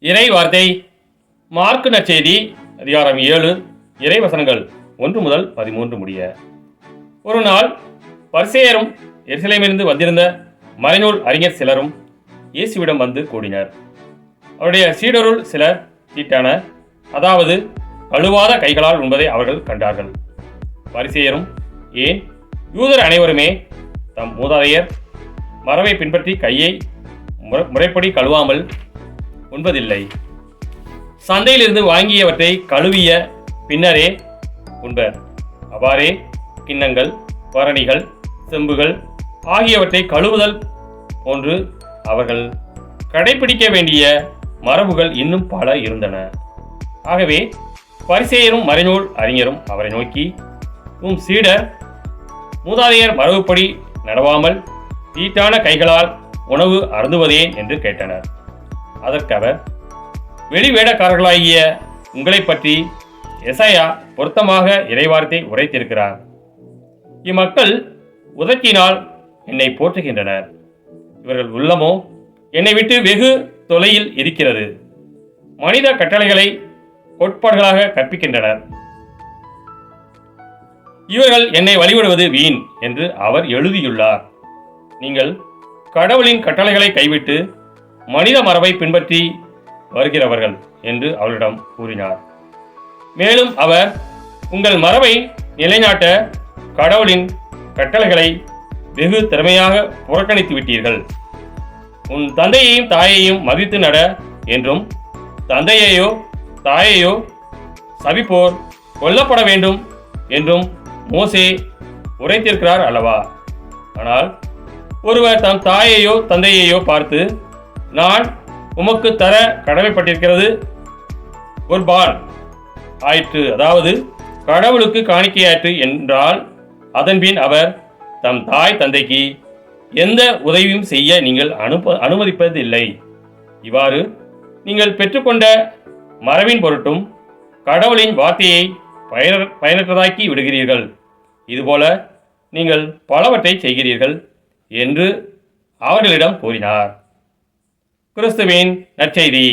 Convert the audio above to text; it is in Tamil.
இறை வார்த்தை மார்க்கு நற்செய்தி அதிகாரம் 7 இறைவசனங்கள் 1 முதல் 13 முடிய. ஒரு நாள் பரிசேயரும் எருசலேமிலிருந்து வந்திருந்த மறைநூல் அறிஞர் சிலரும் இயேசுவிடம் வந்து கூடினர். அவருடைய சீடருள் சிலர் தீட்டான, அதாவது கழுவாத கைகளால் உண்பதை அவர்கள் கண்டார்கள். பரிசேயரும், ஏன் யூதர் அனைவருமே தம் மூதாதையர் மரபை பின்பற்றி கையை முறைப்படி கழுவாமல் உண்பதில்லை. சந்தையிலிருந்து வாங்கியவற்றை கழுவிய பின்னரே உண்பர். அவ்வாறே கிண்ணங்கள், பரணிகள், செம்புகள் ஆகியவற்றை கழுவுதல் போன்று அவர்கள் கடைபிடிக்க வேண்டிய மரபுகள் இன்னும் பல இருந்தன. ஆகவே பரிசேயரும் மறைநூல் அறிஞரும் அவரை நோக்கி, உம் சீடர் மூதாதையர் மரபுப்படி நடவாமல் தீட்டான கைகளால் உணவு அருந்துவதேன் என்று கேட்டனர். அதற்கு அவர், வெளிவேடக்காரர்களாகிய உங்களை பற்றி எசாயா பொருத்தமாக இறைவார்த்தை உரைத்திருக்கிறார். இம்மக்கள் உதட்டினால் என்னை போற்றுகின்றனர், இவர்கள் உள்ளமோ என்னை விட்டு வெகு தொலையில் இருக்கிறது. மனித கட்டளைகளை கோட்பாடுகளாக கற்பிக்கின்றனர். இவர்கள் என்னை வழிபடுவது வீண் என்று அவர் எழுதியுள்ளார். நீங்கள் கடவுளின் கட்டளைகளை கைவிட்டு மனித மரபை பின்பற்றி வருகிறவர்கள் என்று அவளிடம் கூறினார். மேலும் அவர், உங்கள் மரபை நிலைநாட்ட கடவுளின் கட்டளைகளை வெகு திறமையாக புறக்கணித்து விட்டீர்கள். உன் தந்தையையும் தாயையும் மதித்து நட என்றும், தந்தையையோ தாயையோ சபிப்போர் கொல்லப்பட வேண்டும் என்றும் மோசே உரைத்திருக்கிறார் அல்லவா? ஆனால் ஒருவர் தம் தாயையோ தந்தையையோ பார்த்து, நான் உமக்கு தர கடமைப்பட்டிருக்கிறது குர்பான் ஆயிற்று, அதாவது கடவுளுக்கு காணிக்கையாற்று என்றால், அதன்பின் அவர் தம் தாய் தந்தைக்கு எந்த உதவியும் செய்ய நீங்கள் அனுமதிப்பதில்லை. இவ்வாறு நீங்கள் பெற்றுக்கொண்ட மரபின் பொருட்டும் கடவுளின் வார்த்தையை பயனற்றதாக்கி விடுகிறீர்கள். இதுபோல நீங்கள் பலவற்றை செய்கிறீர்கள் என்று அவர்களிடம் கூறினார். கிறிஸ்துவின் நற்செய்தி.